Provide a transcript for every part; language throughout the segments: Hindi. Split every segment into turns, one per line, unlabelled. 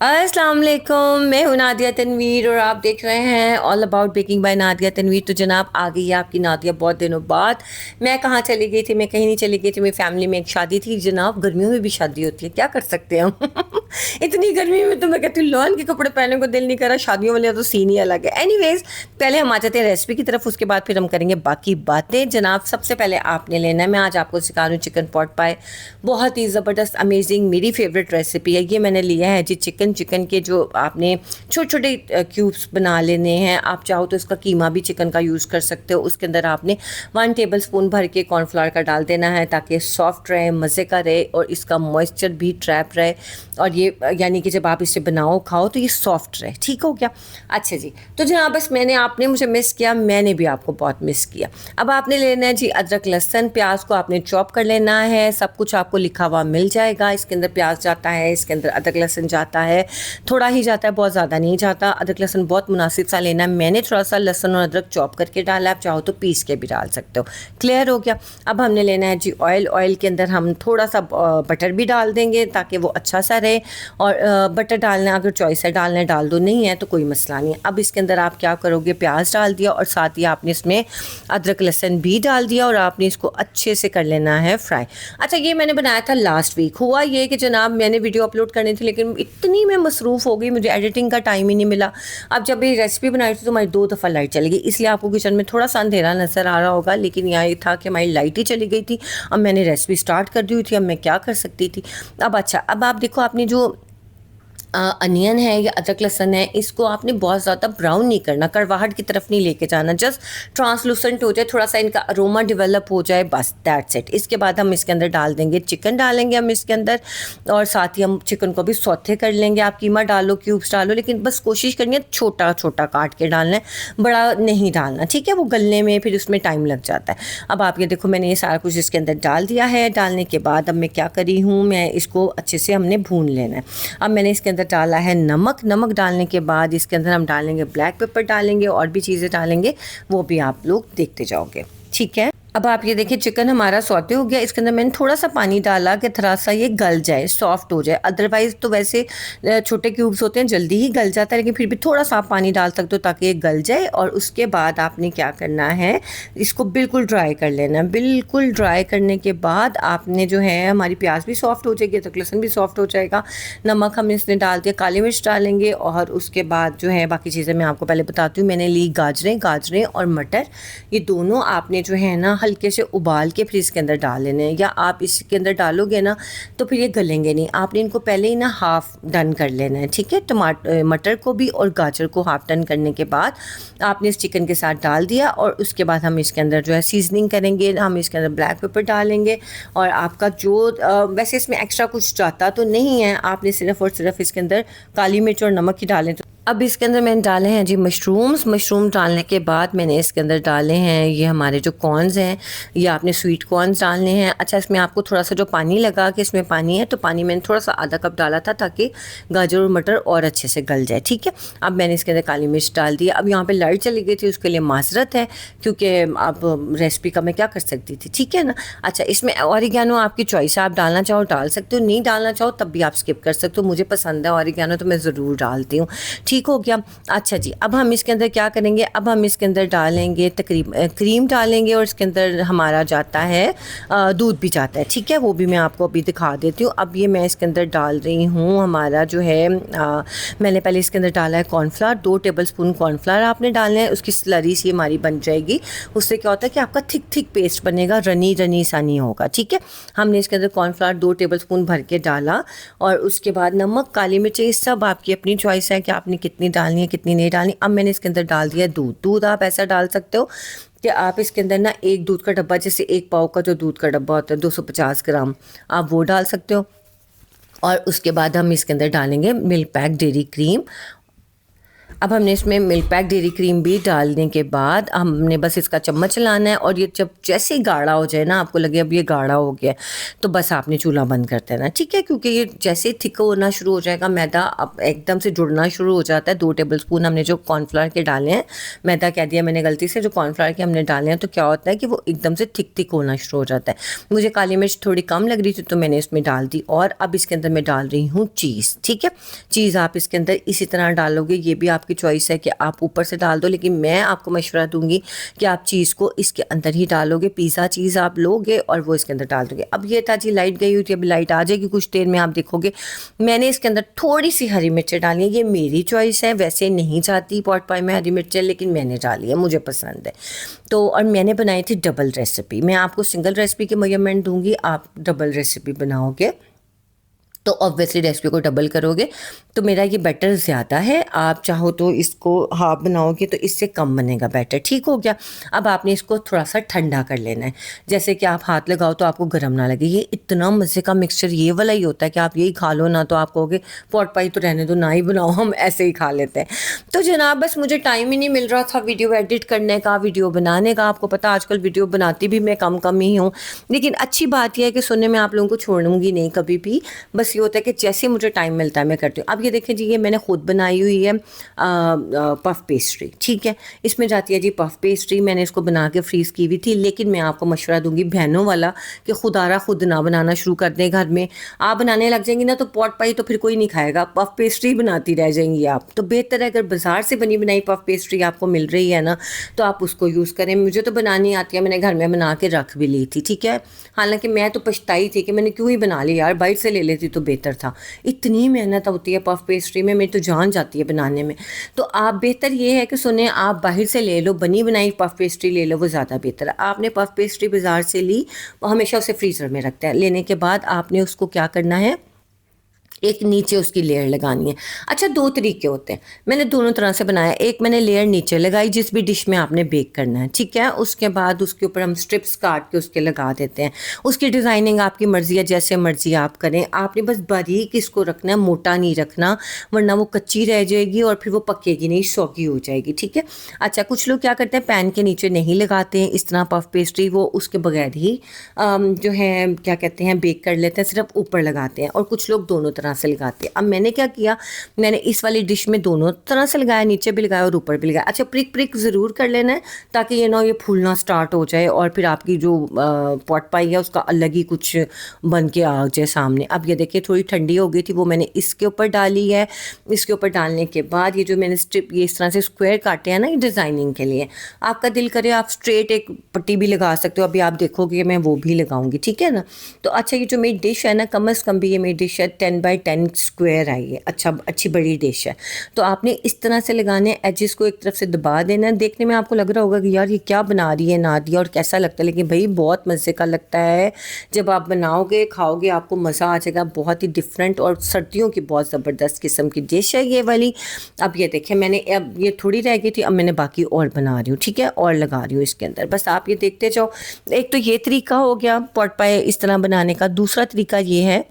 अस्सलाम वालेकुम, मैं हूं नादिया तनवीर और आप देख रहे हैं all about baking by Nadia Tanvir. तो जनाब आ गई है आपकी नादिया बहुत दिनों बाद। मैं कहाँ चली गई थी? मैं कहीं नहीं चली गई थी, मेरी फैमिली में एक शादी थी। जनाब गर्मियों में भी शादी होती है, क्या कर सकते हैं हम इतनी गर्मी में तो मैं कहती हूँ लॉन के कपड़े पहनने को दिल नहीं कर रहा। शादियों वाले तो सीन ही अलग है। एनीवेज, पहले हम आ जाते हैं रेसिपी की तरफ, उसके बाद फिर हम करेंगे बाकी बातें। जनाब सबसे पहले आपने लेना है, मैं आज आपको सिखा रही हूँ चिकन पॉट पाए। बहुत ही ज़बरदस्त अमेजिंग मेरी फेवरेट रेसिपी है। ये मैंने लिया है जी चिकन के जो आपने छोटे छोटे क्यूब्स बना लेने हैं। आप चाहो तो इसका कीमा भी चिकन का यूज़ कर सकते हो। उसके अंदर आपने 1 टेबल स्पून भर के कॉर्नफ्लावर का डाल देना है ताकि सॉफ्ट रहे, मज़े का रहे और इसका मॉइस्चर भी ट्रैप रहे। और ये यानी कि जब आप इसे बनाओ खाओ तो ये सॉफ्ट रहे। ठीक हो गया? अच्छा जी, तो जनाब बस आपने मुझे मिस किया, मैंने भी आपको बहुत मिस किया। अब आपने लेना है जी अदरक लहसुन, प्याज को आपने चॉप कर लेना है। सब कुछ आपको लिखा हुआ मिल जाएगा। इसके अंदर प्याज जाता है, इसके अंदर अदरक लहसुन जाता है, थोड़ा ही जाता है, बहुत ज़्यादा नहीं जाता। अदरक लहसुन बहुत मुनासिब सा लेना है। मैंने थोड़ा सा लहसुन और अदरक चॉप करके डाला, आप चाहो तो पीस के भी डाल सकते हो। क्लियर हो गया? अब हमने लेना है जी ऑयल। ऑयल के अंदर हम थोड़ा सा बटर भी डाल देंगे ताकि वो अच्छा सा रहे। और बटर डालना अगर चॉइस है डालना है डाल दो, नहीं है तो कोई मसला नहीं है। अब इसके अंदर आप क्या करोगे, प्याज डाल दिया और साथ ही आपने इसमें अदरक लहसुन भी डाल दिया और आपने इसको अच्छे से कर लेना है फ्राई। अच्छा, ये मैंने बनाया था लास्ट वीक। हुआ ये कि जनाब मैंने वीडियो अपलोड करनी थी लेकिन इतनी मैं मसरूफ़ हो गई, मुझे एडिटिंग का टाइम ही नहीं मिला। अब जब ये रेसिपी बनाई थी तो हमारी 2 दफ़ा लाइट चली गई, इसलिए आपको किचन में थोड़ा सा अंधेरा नज़र आ रहा होगा। लेकिन यहाँ ये था कि हमारी लाइट ही चली गई थी। अब मैंने रेसिपी स्टार्ट कर दी हुई थी, अब मैं क्या कर सकती थी। अब अच्छा, अब आप देखो आपने जो अनियन है या अदरक लहसुन है, इसको आपने बहुत ज़्यादा ब्राउन नहीं करना, कड़वाहट की तरफ नहीं लेके जाना। जस्ट ट्रांसलूसेंट हो जाए, थोड़ा सा इनका अरोमा डेवलप हो जाए, बस दैट्स इट। इसके बाद हम इसके अंदर डाल देंगे चिकन, डालेंगे हम इसके अंदर और साथ ही हम चिकन को भी सौते कर लेंगे। आप कीमा डालो, क्यूब्स डालो, लेकिन बस कोशिश करनी है छोटा छोटा काट के डालना है, बड़ा नहीं डालना। ठीक है? वो गलने में फिर उसमें टाइम लग जाता है। अब आप ये देखो मैंने ये सारा कुछ इसके अंदर डाल दिया है। डालने के बाद अब मैं क्या करी हूँ, मैं इसको अच्छे से हमने भून लेना है। अब मैंने इसके अंदर डाला है नमक। नमक डालने के बाद इसके अंदर हम डालेंगे ब्लैक पेपर, डालेंगे और भी चीज़ें डालेंगे, वो भी आप लोग देखते जाओगे। ठीक है? अब आप ये देखिए चिकन हमारा सौते हो गया। इसके अंदर मैंने थोड़ा सा पानी डाला कि थोड़ा सा ये गल जाए, सॉफ्ट हो जाए। अदरवाइज़ तो वैसे छोटे क्यूब्स होते हैं जल्दी ही गल जाता है, लेकिन फिर भी थोड़ा सा आप पानी डाल सकते हो ताकि ये गल जाए। और उसके बाद आपने क्या करना है, इसको बिल्कुल ड्राई कर लेना है। बिल्कुल ड्राई करने के बाद आपने जो है, हमारी प्याज भी सॉफ्ट हो जाएगी, अदरक लहसुन भी सॉफ्ट हो जाएगा। नमक हमने इसमें डाल दिया, काली मिर्च डालेंगे और उसके बाद जो है बाकी चीज़ें मैं आपको पहले बताती हूँ। मैंने ली गाजरें और मटर, ये दोनों आपने जो है ना हल्के से उबाल के फिर इसके अंदर डाल लेने हैं। या आप इसके अंदर डालोगे ना तो फिर ये गलेंगे नहीं। आपने इनको पहले ही ना हाफ़ डन कर लेना है। ठीक है? मटर को भी और गाजर को हाफ़ डन करने के बाद आपने इस चिकन के साथ डाल दिया और उसके बाद हम इसके अंदर जो है सीजनिंग करेंगे। हम इसके अंदर ब्लैक पेपर डालेंगे और आपका जो वैसे इसमें एक्स्ट्रा कुछ जाता तो नहीं है, आपने सिर्फ़ और सिर्फ इसके अंदर काली मिर्च और नमक ही डालें। तो अब इसके अंदर मैंने डाले हैं जी मशरूम डालने के बाद मैंने इसके अंदर डाले हैं ये हमारे जो कॉर्न्स हैं, ये आपने स्वीट कॉर्न्स डालने हैं। अच्छा, इसमें आपको थोड़ा सा जो पानी लगा कि इसमें पानी है, तो पानी मैंने थोड़ा सा आधा कप डाला था ताकि गाजर और मटर और अच्छे से गल जाए। ठीक है? अब मैंने इसके अंदर काली मिर्च डाल दी। अब यहाँ पे लाइट चली गई थी, उसके लिए माजरत है, क्योंकि अब रेसिपी का मैं क्या कर सकती थी। ठीक है ना? अच्छा, इसमें ऑरिगेनो आपकी चॉइस है, आप डालना चाहो डाल सकते हो, नहीं डालना चाहो तब भी आप स्किप कर सकते हो। मुझे पसंद है ऑरिगेनो तो मैं ज़रूर डालती हूँ। ठीक हो गया? अच्छा जी, अब हम इसके अंदर क्या करेंगे, अब हम इसके अंदर डालेंगे क्रीम डालेंगे और इसके अंदर हमारा जाता है दूध भी जाता है। ठीक है? वो भी मैं आपको अभी दिखा देती हूँ। अब ये मैं इसके अंदर डाल रही हूँ हमारा जो है मैंने पहले इसके अंदर डाला है कॉर्नफ्लावर, 2 टेबल स्पून कॉर्नफ्लावर आपने डालना है। उसकी स्लरी सी हमारी बन जाएगी। उससे क्या होता है कि आपका थिक पेस्ट बनेगा, रनी सा नहीं होगा। ठीक है? हमने इसके अंदर कॉर्नफ्लावर 2 टेबल स्पून भर के डाला और उसके बाद नमक, काली मिर्च, ये सब आपकी अपनी चॉइस है कि आपने कितनी डालनी है कितनी नहीं डालनी। अब मैंने इसके अंदर डाल दिया दूध आप ऐसा डाल सकते हो कि आप इसके अंदर ना एक दूध का डब्बा, जैसे 1 पाव का जो दूध का डब्बा होता है 250 ग्राम, आप वो डाल सकते हो। और उसके बाद हम इसके अंदर डालेंगे मिल्क पैक डेयरी क्रीम अब हमने इसमें मिल्क पैक डेयरी क्रीम भी डालने के बाद हमने बस इसका चम्मच चलाना है, और ये जब जैसे ही गाढ़ा हो जाए ना, आपको लगे अब ये गाढ़ा हो गया, तो बस आपने चूल्हा बंद कर देना, ठीक है। क्योंकि ये जैसे थिक होना शुरू हो जाएगा, मैदा अब एकदम से जुड़ना शुरू हो जाता है। 2 टेबलस्पून हमने जो कॉर्नफ्लावर के डाले हैं, मैदा कह दिया मैंने गलती से, जो कॉर्नफ्लावर के हमने डाले हैं, तो क्या होता है कि वो एकदम से थिक होना शुरू हो जाता है। मुझे काली मिर्च थोड़ी कम लग रही थी तो मैंने इसमें डाल दी, और अब इसके अंदर मैं डाल रही हूँ चीज़, ठीक है। चीज़ आप इसके अंदर इसी तरह डालोगे, ये भी आपकी चॉइस है कि आप ऊपर से डाल दो, लेकिन मैं आपको मशवरा दूंगी कि आप चीज़ को इसके अंदर ही डालोगे। पिज़्ज़ा चीज़ आप लोगे और वो इसके अंदर डाल दोगे। अब ये था जी, लाइट गई हुई थी, अभी लाइट आ जाएगी कुछ देर में, आप देखोगे। मैंने इसके अंदर थोड़ी सी हरी मिर्चें डाली है, ये मेरी चॉइस है, वैसे नहीं चाहती पॉट पाई में हरी मिर्चें, लेकिन मैंने डाली है, मुझे पसंद है। तो और मैंने बनाई थी डबल रेसिपी। मैं आपको सिंगल रेसिपी के मेजरमेंट दूंगी, आप डबल रेसिपी बनाओगे तो ऑब्वियसली रेसिपी को डबल करोगे। तो मेरा ये बैटर ज़्यादा है, आप चाहो तो इसको हाफ बनाओगे तो इससे कम बनेगा बैटर, ठीक हो गया। अब आपने इसको थोड़ा सा ठंडा कर लेना है, जैसे कि आप हाथ लगाओ तो आपको गर्म ना लगे। ये इतना मज़े का मिक्सचर ये वाला ही होता है कि आप यही खा लो ना, तो आप कहोगे पॉट पाई तो रहने दो, ना ही बनाओ, हम ऐसे ही खा लेते हैं। तो जनाब बस मुझे टाइम ही नहीं मिल रहा था वीडियो एडिट करने का, वीडियो बनाने का। आपको पता आजकल वीडियो बनाती भी मैं कम ही हूँ, लेकिन अच्छी बात यह है कि सुनने में आप लोगों को छोड़ूंगी नहीं कभी भी। बस ये होता है कि जैसे मुझे टाइम मिलता है मैं करती हूँ। अब ये देखें जी, ये मैंने खुद बनाई हुई है पफ पेस्ट्री, ठीक है। इसमें जाती है जी पफ पेस्ट्री, मैंने इसको बना के फ्रीज़ की हुई थी। लेकिन मैं आपको मशवरा दूंगी बहनों वाला कि खुदारा खुद ना बनाना शुरू कर दें घर में। आप बनाने लग जाएंगी ना तो पॉट पाई तो फिर कोई नहीं खाएगा, पफ पेस्ट्री बनाती रह जाएंगी आप। तो बेहतर है अगर बाज़ार से बनी बनाई पफ पेस्ट्री आपको मिल रही है ना, तो आप उसको यूज़ करें। मुझे तो बनानी आती है, मैंने घर में बना के रख भी ली थी, ठीक है। हालांकि मैं तो पछताई थी कि मैंने क्यों ही बना ली यार, बाहर से ले लेती तो बेहतर था। इतनी मेहनत होती है पफ पेस्ट्री में, मेरी तो जान जाती है बनाने में। तो आप बेहतर ये है कि सुने, आप बाहर से ले लो, बनी बनाई पफ पेस्ट्री ले लो, वो ज़्यादा बेहतर है। आपने पफ पेस्ट्री बाज़ार से ली, वो हमेशा उसे फ्रीज़र में रखते हैं। लेने के बाद आपने उसको क्या करना है, एक नीचे उसकी लेयर लगानी है। अच्छा, 2 तरीके होते हैं, मैंने दोनों तरह से बनाया। एक मैंने लेयर नीचे लगाई जिस भी डिश में आपने बेक करना है, ठीक है। उसके बाद उसके ऊपर हम स्ट्रिप्स काट के उसके लगा देते हैं। उसकी डिज़ाइनिंग आपकी मर्ज़ी है, जैसे मर्ज़ी आप करें। आपने बस बारीक इसको रखना है, मोटा नहीं रखना, वरना वो कच्ची रह जाएगी और फिर वो पकेगी नहीं, सौगी हो जाएगी, ठीक है। अच्छा, कुछ लोग क्या करते हैं, पैन के नीचे नहीं लगाते हैं इस तरह पफ पेस्ट्री, वो उसके बगैर ही जो है क्या कहते हैं बेक कर लेते हैं, सिर्फ ऊपर लगाते हैं। और कुछ लोग दोनों तरह से लगाते हैं। अब मैंने क्या किया, मैंने इस वाली डिश में दोनों तरह से लगाया, नीचे भी लगाया और ऊपर भी लगाया। अच्छा, प्रिक ज़रूर कर लेना है ताकि ये ना ये फूलना स्टार्ट हो जाए और फिर आपकी जो पॉट पाई है उसका अलग ही कुछ बन के आ जाए सामने। अब ये देखिए थोड़ी ठंडी हो गई थी, वो मैंने इसके ऊपर डाली है। इसके ऊपर डालने के बाद ये जो मैंने स्ट्रिप ये इस तरह से स्क्वायर काटे हैं ना, ये डिज़ाइनिंग के लिए, आपका दिल करे आप स्ट्रेट एक पट्टी भी लगा सकते हो। अभी आप देखोगे मैं वो भी लगाऊंगी, ठीक है ना। तो अच्छा, ये जो मेरी डिश है ना, कम से कम भी ये मेरी डिश है 10 बाई 10 स्क्वायर आई है, अच्छा अच्छी बड़ी डिश है। तो आपने इस तरह से लगाने, एजेस को एक तरफ से दबा देना। देखने में आपको लग रहा होगा कि यार ये क्या बना रही है नादिया और कैसा लगता है, लेकिन भाई बहुत मज़े का लगता है। जब आप बनाओगे खाओगे आपको मज़ा आ जाएगा। बहुत ही डिफरेंट और सर्दियों की बहुत ज़बरदस्त किस्म की डिश है ये वाली। अब ये देखें, मैंने अब ये थोड़ी रह गई थी, अब मैंने बाकी और बना रही हूँ, ठीक है, और लगा रही हूँ इसके अंदर। बस आप ये देखते जाओ। एक तो ये तरीका हो गया पॉट पाई इस तरह बनाने का। दूसरा तरीका ये है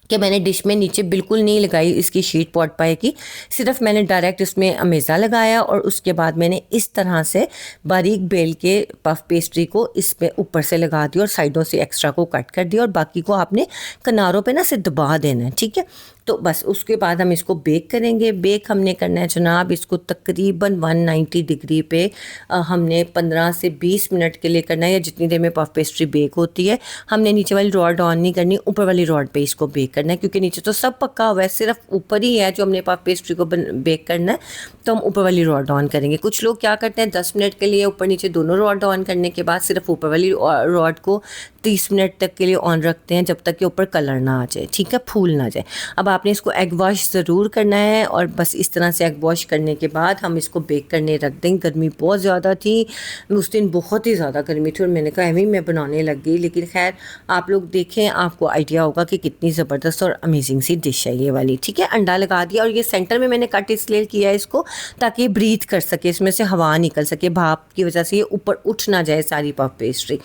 कि मैंने डिश में नीचे बिल्कुल नहीं लगाई इसकी शीट पॉट पाई की, सिर्फ मैंने डायरेक्ट इसमें अमेज़ा लगाया और उसके बाद मैंने इस तरह से बारीक बेल के पफ पेस्ट्री को इस पे ऊपर से लगा दिया और साइडों से एक्स्ट्रा को कट कर दिया और बाकी को आपने किनारों पे ना से दबा देना है, ठीक है। तो बस उसके बाद हम इसको बेक करेंगे। बेक हमने करना है जनाब इसको तकरीबन 190 डिग्री पे हमने 15 से 20 मिनट के लिए करना है, या जितनी देर में पफ पेस्ट्री बेक होती है। हमने नीचे वाली रॉड ऑन नहीं करनी, ऊपर वाली रॉड पे इसको बेक करना है, क्योंकि नीचे तो सब पक्का हुआ है, सिर्फ ऊपर ही है जो हमने पफ पेस्ट्री को बेक करना है। तो हम ऊपर वाली रॉड ऑन करेंगे। कुछ लोग क्या करते हैं 10 मिनट के लिए ऊपर नीचे दोनों रॉड ऑन करने के बाद सिर्फ ऊपर वाली रॉड को 30 मिनट तक के लिए ऑन रखते हैं, जब तक कि ऊपर कलर ना आ जाए, ठीक है, फूल ना जाए। अब आपने इसको एग वॉश ज़रूर करना है और बस इस तरह से एग वॉश करने के बाद हम इसको बेक करने रख देंगे। गर्मी बहुत ज़्यादा थी उस दिन, बहुत ही ज़्यादा गर्मी थी और मैंने कहा एवं मैं बनाने लग गई। लेकिन खैर आप लोग देखें, आपको आइडिया होगा कि कितनी ज़बरदस्त और अमेजिंग सी डिश है ये वाली, ठीक है। अंडा लगा दिया और ये सेंटर में मैंने कट इसलिए किया है इसको ताकि ये ब्रीथ कर सके, इसमें से हवा निकल सके, भाप की वजह से ये ऊपर उठ ना जाए सारी पफ पेस्ट्री,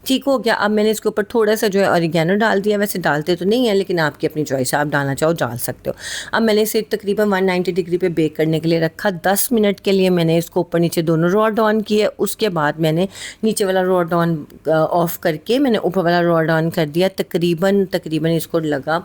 ठीक हो गया। अब मैंने इसके ऊपर थोड़ा सा जो है ऑरिगेनो डाल दिया, वैसे डालते तो नहीं है लेकिन आपकी अपनी चॉइस, आप डालना चाहो डाल सकते हो। अब मैंने इसे तकरीबन 190 डिग्री पे बेक करने के लिए रखा। 10 मिनट के लिए मैंने इसको ऊपर नीचे दोनों रॉड ऑन किए। उसके बाद मैंने नीचे वाला रॉड ऑन ऑफ करके मैंने ऊपर वाला रॉड ऑन कर दिया। तकरीबन इसको लगा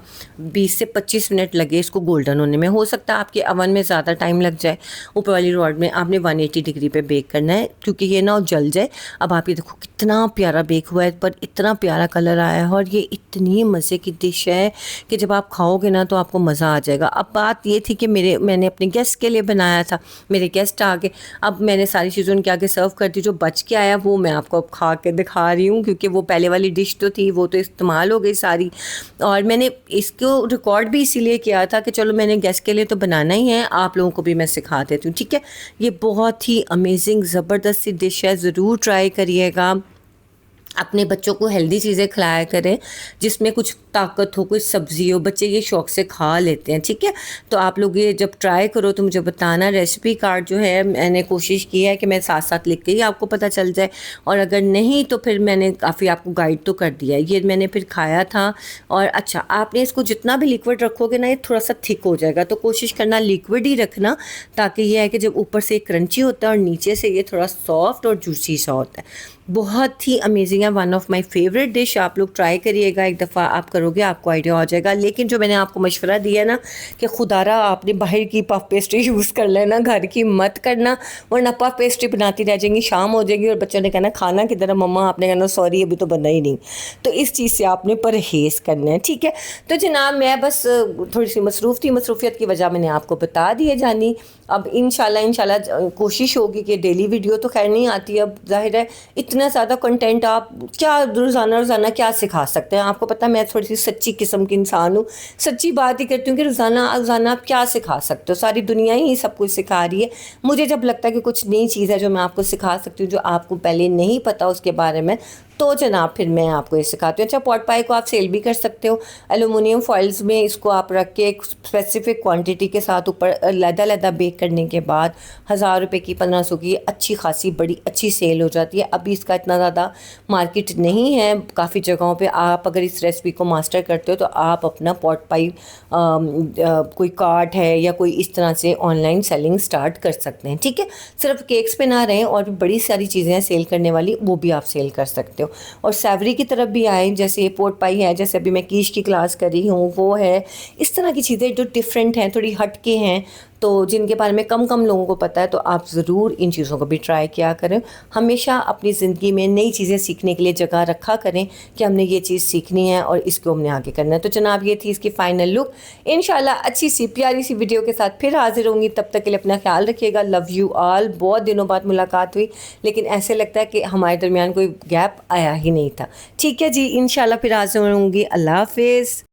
20 से 25 मिनट लगे इसको गोल्डन होने में। हो सकता है आपके अवन में ज़्यादा टाइम लग जाए। ऊपर वाली रॉड में आपने 180 डिग्री पे बेक करना है क्योंकि ये ना जल जाए। अब आप ये देखो कितना प्यारा बेक हुआ है, पर इतना प्यारा कलर आया है और ये इतनी मज़े की डिश है कि जब आप खाओगे ना तो आपको मज़ा आ जाएगा। अब बात ये थी कि मैंने अपने गेस्ट के लिए बनाया था, मेरे गेस्ट आ गए। अब मैंने सारी चीज़ें उनके आगे सर्व कर दी। जो बच के आया वो मैं आपको अब खा के दिखा रही हूँ क्योंकि वो पहले वाली डिश तो थी वो तो इस्तेमाल हो गई सारी। और मैंने इसको रिकॉर्ड भी इसीलिए किया था कि चलो मैंने गेस्ट के लिए तो बनाना ही है, आप लोगों को भी मैं सिखा देती हूँ, ठीक है। ये बहुत ही अमेजिंग ज़बरदस्त सी डिश है, ज़रूर ट्राई करिएगा। अपने बच्चों को हेल्दी चीज़ें खिलाया करें जिसमें कुछ ताकत हो, कुछ सब्ज़ी हो, बच्चे ये शौक़ से खा लेते हैं, ठीक है। तो आप लोग ये जब ट्राई करो तो मुझे बताना। रेसिपी कार्ड जो है मैंने कोशिश की है कि मैं साथ साथ लिख के ही आपको पता चल जाए, और अगर नहीं तो फिर मैंने काफ़ी आपको गाइड तो कर दिया है। ये मैंने फिर खाया था। और अच्छा, आपने इसको जितना भी लिक्विड रखोगे ना ये थोड़ा सा थिक हो जाएगा, तो कोशिश करना लिक्विड ही रखना, ताकि ये है कि जब ऊपर से क्रंची होता है और नीचे से ये थोड़ा सॉफ्ट और जूसी सा होता है। बहुत ही अमेजिंग है, one of my favourite dish. आप लोग ट्राई करिएगा, एक दफ़ा आप करोगे आपको आइडिया हो जाएगा। लेकिन जो मैंने आपको मशवरा दिया ना कि खुदारा आपने बाहर की पफ पेस्ट्री यूज़ कर लेना, घर की मत करना, वरना पफ पेस्ट्री बनाती रह जाएंगी, शाम हो जाएगी और बच्चों ने कहना खाना किधर है मम्मा, आपने कहना सॉरी अभी तो बना ही नहीं। तो इस चीज़ से आपने परहेज़ करना है, ठीक है। तो जनाब मैं बस थोड़ी सी मसरूफ़ियत की वजह मैंने आपको बता दी है जानी। अब इंशाल्लाह कोशिश होगी कि डेली वीडियो तो खैर नहीं आती, अब जाहिर है इतना ज़्यादा कंटेंट आप क्या रोज़ाना क्या सिखा सकते हैं। आपको पता है मैं थोड़ी सी सच्ची किस्म की इंसान हूँ, सच्ची बात ही करती हूँ कि रोज़ाना आप क्या सिखा सकते हो, सारी दुनिया ही सब कुछ सिखा रही है। मुझे जब लगता है कि कुछ नई चीज़ है जो मैं आपको सिखा सकती हूँ, जो आपको पहले नहीं पता उसके बारे में, तो जनाब फिर मैं आपको ये सिखाती हूँ। अच्छा, पॉट पाई को आप सेल भी कर सकते हो एलुमिनियम फॉइल्स में। इसको आप रख के एक स्पेसिफिक क्वांटिटी के साथ ऊपर लैदा बेक करने के बाद 1000 रुपये की 1500 की अच्छी खासी बड़ी अच्छी सेल हो जाती है। अभी इसका इतना ज़्यादा मार्केट नहीं है काफ़ी जगहों पे। आप अगर इस रेसिपी को मास्टर करते हो तो आप अपना पॉट पाई कोई कार्ट है या कोई इस तरह से ऑनलाइन सेलिंग स्टार्ट कर सकते हैं, ठीक है। सिर्फ केक्स पे ना रहें, और भी बड़ी सारी चीज़ें हैं सेल करने वाली, वो भी आप सेल कर सकते हो। और सैवरी की तरफ भी आए, जैसे ये पोट पाई है, जैसे अभी मैं कीश की क्लास कर रही हूँ वो है। इस तरह की चीज़ें जो डिफरेंट हैं, थोड़ी हट के हैं, तो जिनके बारे में कम लोगों को पता है, तो आप ज़रूर इन चीज़ों को भी ट्राई किया करें। हमेशा अपनी ज़िंदगी में नई चीज़ें सीखने के लिए जगह रखा करें कि हमने ये चीज़ सीखनी है और इसको हमने आगे करना है। तो जनाब ये थी इसकी फ़ाइनल लुक। इंशाल्लाह अच्छी सी प्यारी सी वीडियो के साथ फिर हाजिर होंगी। तब तक के लिए अपना ख्याल रखिएगा। Love you all. बहुत दिनों बाद मुलाकात हुई, लेकिन ऐसे लगता है कि हमारे दरमियान कोई गैप आया ही नहीं था। ठीक है जी, इंशाल्लाह फिर हाजिर होंगी। अल्लाह हाफिज़।